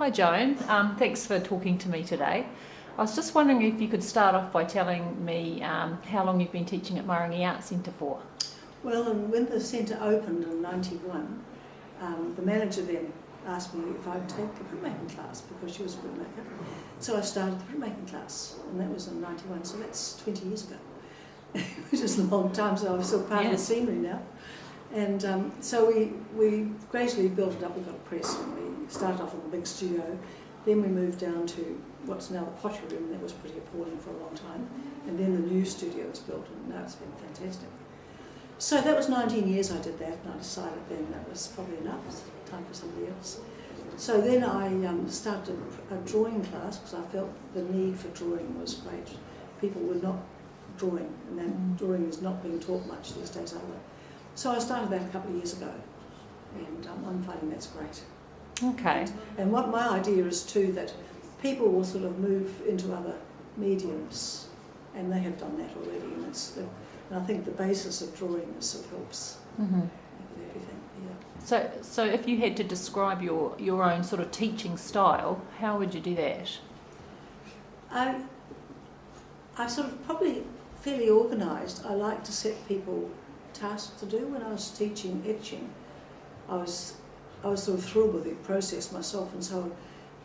Hi Joan, thanks for talking to me today. I was just wondering if you could start off by telling me how long you've been teaching at Marangi Arts Centre for. Well, and when the centre opened in '91, the manager then asked me if I'd take the printmaking class because she was a printmaker. So I started the printmaking class, and that was in '91, so that's 20 years ago, which is a long time, so I'm still part of the scenery now. And so we gradually built it up. We got a press, and we started off in the big studio. Then we moved down to what's now the pottery room. That was pretty appalling for a long time. And then the new studio was built, and now it's been fantastic. So that was 19 years I did that, and I decided then that was probably enough. It's time for somebody else. So then I started a drawing class because I felt the need for drawing was great. People were not drawing, and that drawing is not being taught much these days either. So I started that a couple of years ago, and I'm finding that's great. Okay. And what my idea is too, that people will sort of move into other mediums, and they have done that already, and and I think the basis of drawing sort of helps with everything. Yeah. So if you had to describe your own sort of teaching style, how would you do that? I'm sort of probably fairly organised. I like to set people tasks to do. When I was teaching etching, I was sort of thrilled with the process myself, and so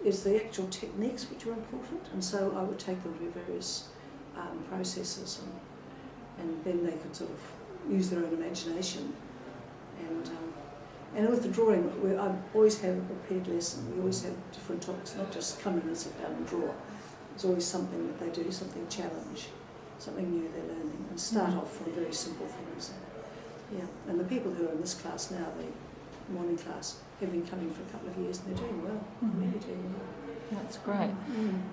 it's the actual techniques which are important, and so I would take them through various processes, and then they could sort of use their own imagination. And with the drawing, I always have a prepared lesson. We always have different topics, not just come in and sit down and draw. There's always something that they do, something challenge, something new they're learning, and start off from very simple things. Yeah, and the people who are in this class now, the morning class, have been coming for a couple of years, and they're doing well, really doing well. That's great.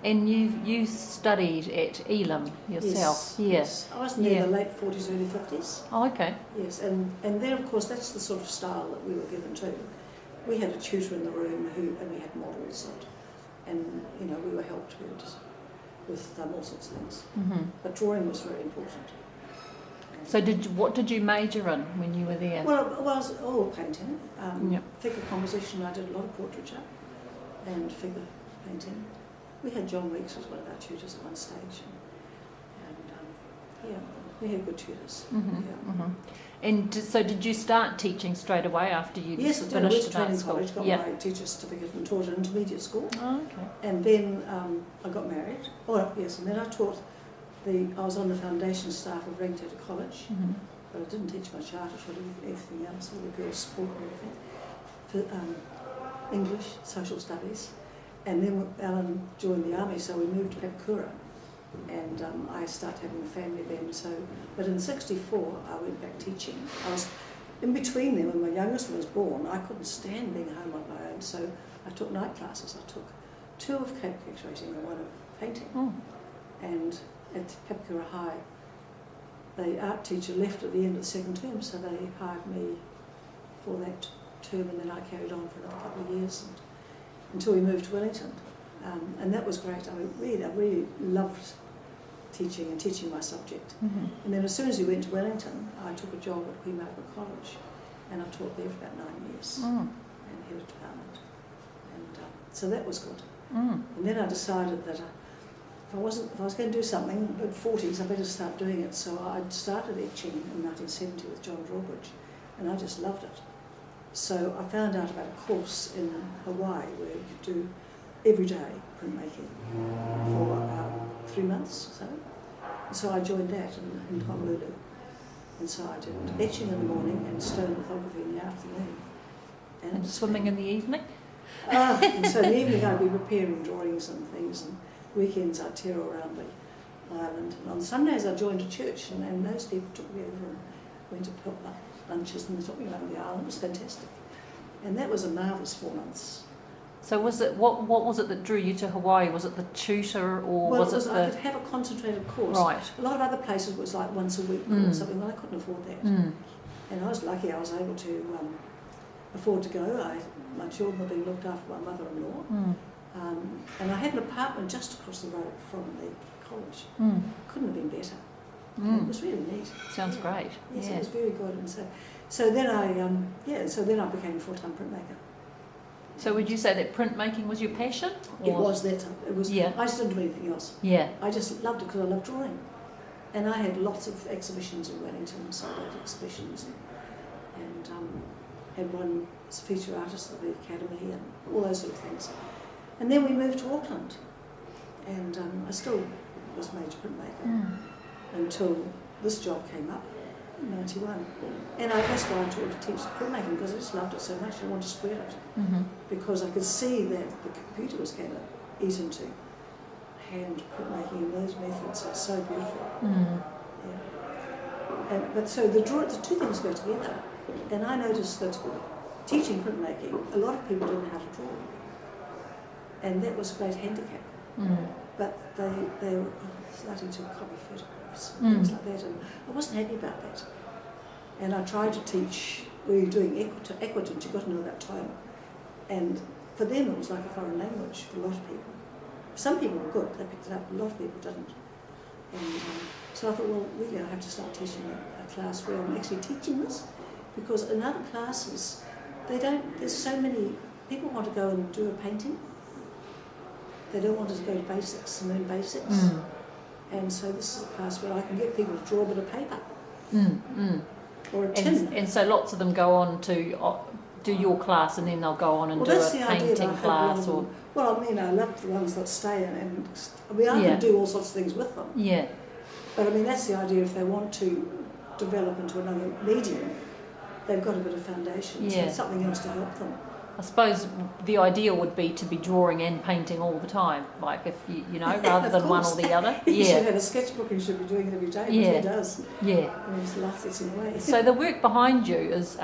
And you studied at Elam yourself? Yes. I was near the late 40s, early 50s. Oh, okay. Yes, and then of course that's the sort of style that we were given too. We had a tutor in the room and we had models, and you know, we were helped with all sorts of things. But drawing was very important. So what did you major in when you were there? Well, it was all painting, figure composition. I did a lot of portraiture and figure painting. We had John Weeks was one of our tutors at one stage, and we had good tutors. And so did you start teaching straight away after you finished at art school? Training College, got my teacher certificate and taught at intermediate school. Oh, okay. And then I got married. Oh, yes, and then I taught. I was on the foundation staff of Rangitoto College, but I didn't teach much art, I taught everything else, all the girls' sport and everything. English, social studies. And then Alan joined the army, so we moved to Papakura, and I started having a family then. But in '64, I went back teaching. I was in between them. When my youngest was born, I couldn't stand being home on my own, so I took night classes. I took 2 of cake writing and 1 of painting. And at Papakura High, the art teacher left at the end of the second term, so they hired me for that term, and then I carried on for another couple of years until we moved to Wellington. And that was great. I really loved teaching and teaching my subject. And then as soon as we went to Wellington, I took a job at Queen Margaret College, and I taught there for about 9 years, and head of department. And so that was good. And then I decided that if I was going to do something in the 40s, I better start doing it. So I started etching in 1970 with John Drawbridge, and I just loved it. So I found out about a course in Hawaii where you could do everyday printmaking for 3 months or so. And so I joined that in Honolulu. And so I did etching in the morning and stone lithography in the afternoon. And swimming in the evening? And so in the evening I'd be preparing drawings and things, and weekends I'd tear around the island. And on Sundays I joined a church, and those people took me over and went to lunches, and they took me around the island. It was fantastic. And that was a marvellous 4 months. So was it what was it that drew you to Hawaii? Was it the tutor, or was it I could have a concentrated course. Right. A lot of other places it was like once a week or something. Well, I couldn't afford that. And I was lucky I was able to afford to go. My children were being looked after by my mother-in-law. And I had an apartment just across the road from the college. Couldn't have been better. It was really neat. Sounds great. Yes, it was very good. And so then I became a full-time printmaker. So would you say that printmaking was your passion? It was that time. It was. Yeah. I just didn't do anything else. Yeah. I just loved it because I loved drawing. And I had lots of exhibitions in Wellington, sold out exhibitions, and had one as feature artist at the Academy and all those sort of things. And then we moved to Auckland, and I still was a major printmaker until this job came up in '91. And that's why I taught to teach printmaking, because I just loved it so much. I wanted to spread it because I could see that the computer was going to eat into hand printmaking, and those methods are so beautiful. Yeah. But so the two things go together. And I noticed that teaching printmaking, a lot of people didn't know how to draw, and that was a great handicap. But they were starting to copy photographs and things like that, and I wasn't happy about that. And I tried to teach. We were doing equitant, you've got to know about time, and for them it was like a foreign language for a lot of people. Some people were good, they picked it up, a lot of people didn't. And so I thought, well, really I have to start teaching a class where I'm actually teaching this, because in other classes, there's so many, people want to go and do a painting, they don't want to go to basics and learn basics. And so this is a class where I can get people to draw a bit of paper. Or a tin. And so lots of them go on to do your class, and then they'll go on and do that's a the idea painting class. Or well, I mean, I love the ones that stay, and I mean, I can do all sorts of things with them. Yeah. But I mean, that's the idea. If they want to develop into another medium, they've got a bit of foundation, so it's something else to help them. I suppose the ideal would be to be drawing and painting all the time, like if you know, rather than one or the other. You should have a sketchbook and you should be doing it every day, but he does. Yeah. And he just loves it in a way. So the work behind you is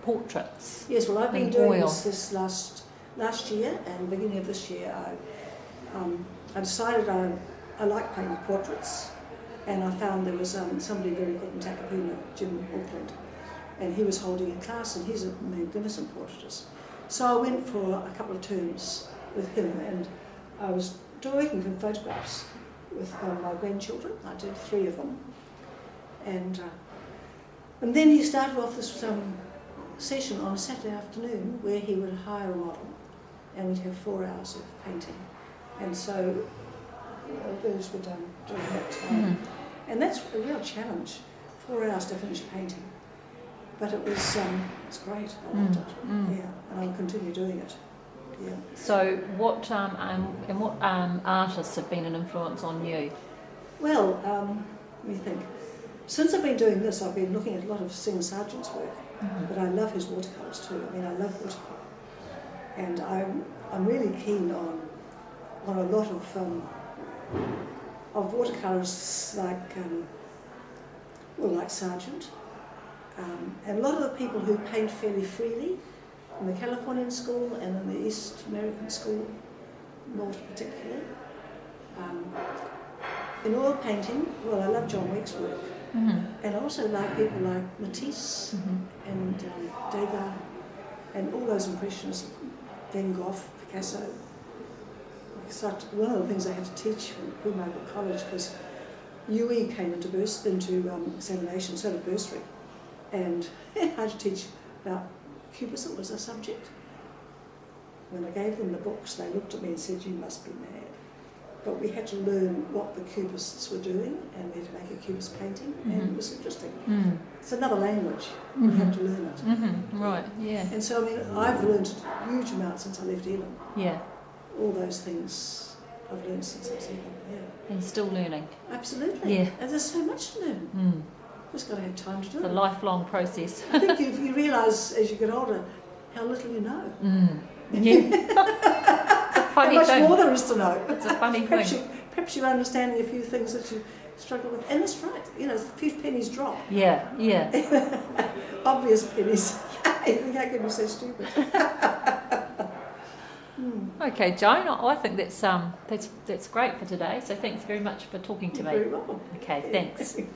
portraits. Yes, well, I've been doing oil. this last year, and beginning of this year, I decided I like painting portraits, and I found there was somebody very good in Takapuna, Jim Auckland, and he was holding a class, and he's a magnificent portraitist. So I went for a couple of terms with him, and I was working from photographs with my grandchildren. I did 3 of them, and then he started off this session on a Saturday afternoon where he would hire a model, and we'd have 4 hours of painting, and so those were done during that time. And that's a real challenge, 4 hours to finish painting. But it was it's great. I loved it. Yeah, and I'll continue doing it. Yeah. So what artists have been an influence on you? Well, let me think. Since I've been doing this, I've been looking at a lot of Sing Sargent's work, but I love his watercolours too. I mean, I love watercolour, and I'm really keen on a lot of watercolours like Sargent. And a lot of the people who paint fairly freely in the Californian school and in the East American school, more particularly. In oil painting, well, I love John Weeks' work, and I also like people like Matisse and Degas and all those impressionists, Van Gogh, Picasso. One of the things I had to teach when I was at college was UE came into examination, so did bursary. And I had to teach about Cubism was a subject. When I gave them the books, they looked at me and said, "You must be mad." But we had to learn what the Cubists were doing, and we had to make a Cubist painting, and it was interesting. It's another language, you have to learn it. Right, yeah. And so, I mean, I've learned a huge amount since I left Elam. Yeah. All those things I've learned since I was Elam, yeah. And still learning. Absolutely. Yeah. And there's so much to learn. Just got to have time to do it. It's a lifelong process. I think you realise as you get older how little you know. Yeah. How much more there is to know. It's a funny thing. Perhaps you're understanding a few things that you struggle with. And that's right. You know, a few pennies drop. Yeah, yeah. Obvious pennies. How can you so stupid? Okay, Joan, I think that's great for today. So thanks very much for talking to me. You're very welcome. Okay, thanks.